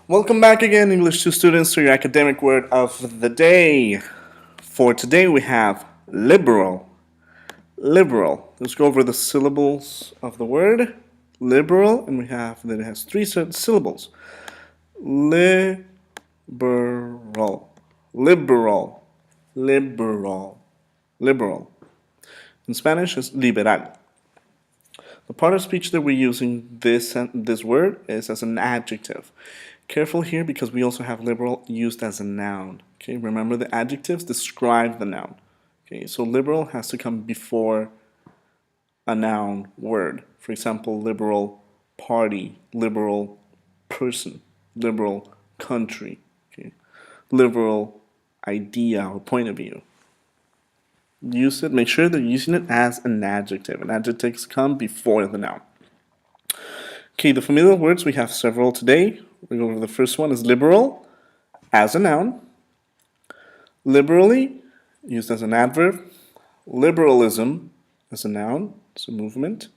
Welcome back again, English 2 students, to your academic word of the day. For today we have liberal. Liberal. Let's go over the syllables of the word. Liberal, and we have that it has three syllables. Liberal. Liberal. Liberal. Liberal. In Spanish is liberal. The part of speech that we're using this word is as an adjective. Careful here because we also have liberal used as a noun. Okay, remember the adjectives describe the noun. Okay, so liberal has to come before a noun word. For example, liberal party, liberal person, liberal country, okay, liberal idea or point of view. Use it, make sure that you're using it as an adjective. And adjectives come before the noun. Okay, the familiar words, we have several today. We go over the first one is liberal as a noun. Liberally, used as an adverb. Liberalism as a noun, it's a movement.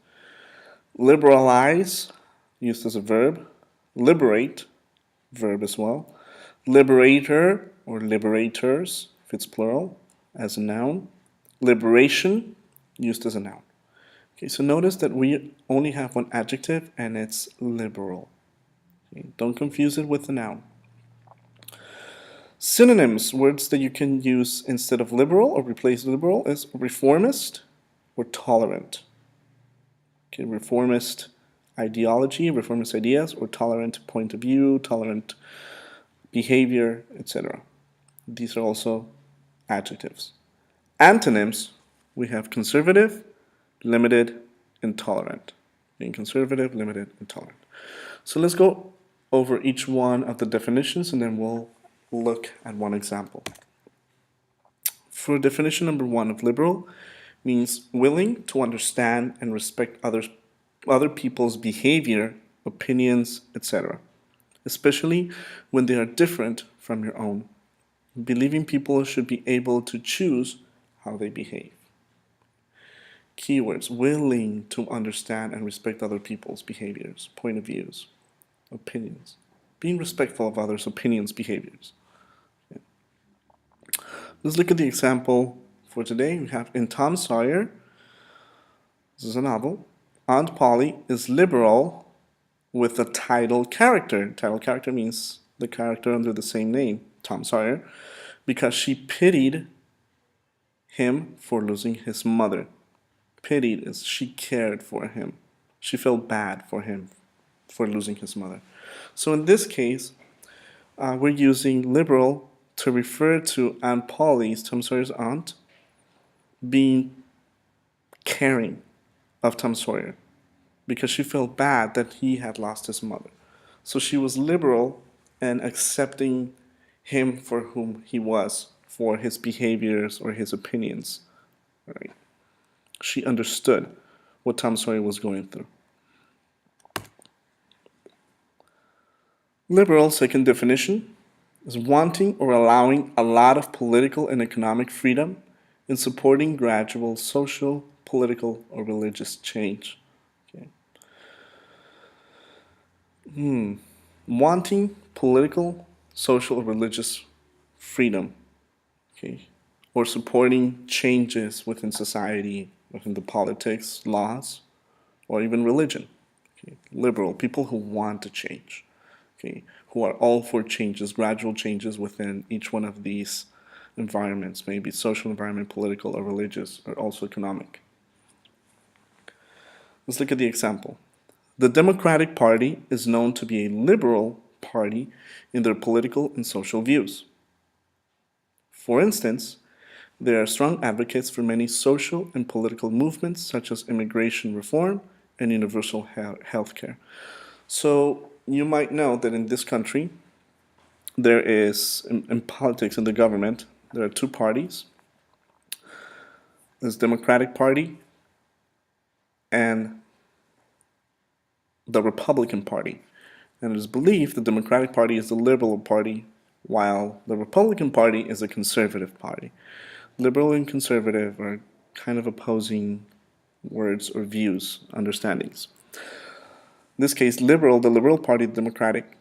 Liberalize, used as a verb. Liberate, verb as well. Liberator or liberators, if it's plural, as a noun. Liberation, used as a noun. Okay, so notice that we only have one adjective and it's liberal. Okay, don't confuse it with the noun. Synonyms, words that you can use instead of liberal or replace liberal, is reformist or tolerant. Okay, reformist ideology, reformist ideas, or tolerant point of view, tolerant behavior, etc. These are also adjectives. Antonyms, we have conservative, limited, and tolerant. Being conservative, limited, and tolerant. So let's go over each one of the definitions and then we'll look at one example. For definition number one of liberal, means willing to understand and respect other people's behavior, opinions, etc., especially when they are different from your own. Believing people should be able to choose how they behave. Keywords: willing to understand and respect other people's behaviors, point of views, opinions. Being respectful of others' opinions, behaviors. Okay. Let's look at the example for today. We have in Tom Sawyer, this is a novel, Aunt Polly is liberal with a title character. Title character means the character under the same name, Tom Sawyer, because she pitied him for losing his mother. Pitied is she cared for him. She felt bad for him for losing his mother. So in this case, we're using liberal to refer to Aunt Polly's, Tom Sawyer's aunt, being caring of Tom Sawyer because she felt bad that he had lost his mother. So she was liberal and accepting him for whom he was, for his behaviors or his opinions. Right? She understood what Tom Sawyer was going through. Liberal, second definition, is wanting or allowing a lot of political and economic freedom in supporting gradual social, political, or religious change. Okay. Wanting political, social, or religious freedom, okay, or supporting changes within society, within the politics, laws, or even religion. Okay. Liberal, people who want to change, okay, who are all for changes, gradual changes within each one of these environments, maybe social environment, political, or religious, or also economic. Let's look at the example. The Democratic Party is known to be a liberal party in their political and social views. For instance, they are strong advocates for many social and political movements such as immigration reform and universal health care. So you might know that in this country, there is, in politics, in the government, there are two parties. There's Democratic Party and the Republican Party. And it is believed the Democratic Party is the liberal party, while the Republican Party is a conservative party. Liberal and conservative are kind of opposing words or views, understandings. In this case, liberal, the Liberal Party, the Democratic,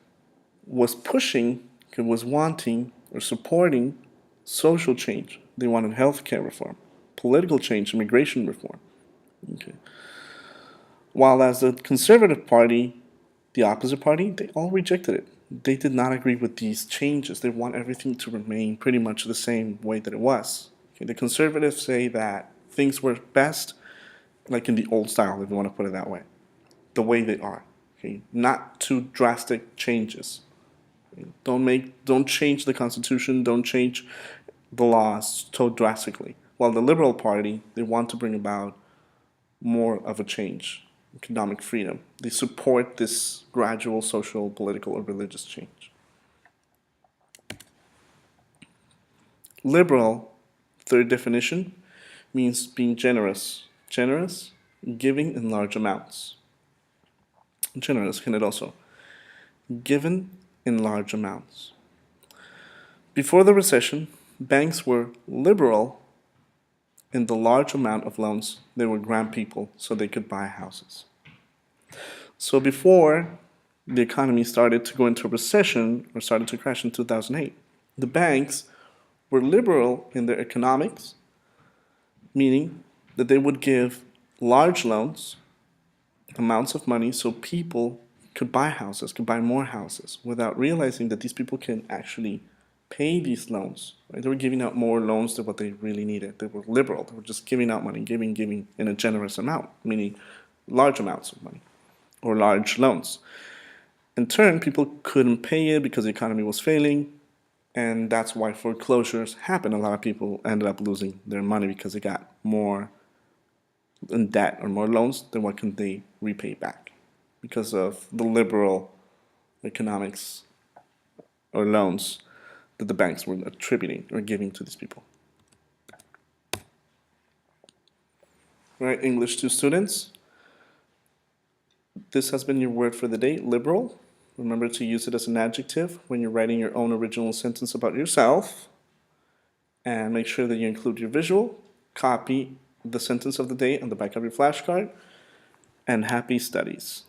was pushing, was wanting, or supporting social change. They wanted healthcare reform, political change, immigration reform. Okay. While as the Conservative Party, the opposite party, they all rejected it. They did not agree with these changes. They want everything to remain pretty much the same way that it was. Okay. The Conservatives say that things were best like in the old style, if you want to put it that way, the way they are. Okay. Not too drastic changes. Don't change the Constitution, don't change the laws so drastically. While the Liberal Party, they want to bring about more of a change, economic freedom. They support this gradual social, political, or religious change. Liberal, third definition, means being generous. Generous, giving in large amounts. Generous, can it also? Given in large amounts. Before the recession, banks were liberal in the large amount of loans they would grant people so they could buy houses. So before the economy started to go into a recession or started to crash in 2008, the banks were liberal in their economics, meaning that they would give large loans, amounts of money, so people could buy houses, could buy more houses, without realizing that these people can actually pay these loans. Right? They were giving out more loans than what they really needed. They were liberal. They were just giving out money, giving in a generous amount, meaning large amounts of money or large loans. In turn, people couldn't pay it because the economy was failing, and that's why foreclosures happened. A lot of people ended up losing their money because they got more in debt or more loans than what can they repay back because of the liberal economics or loans that the banks were attributing or giving to these people. Right, English to students. This has been your word for the day, liberal. Remember to use it as an adjective when you're writing your own original sentence about yourself. And make sure that you include your visual, copy the sentence of the day on the back of your flashcard, and happy studies.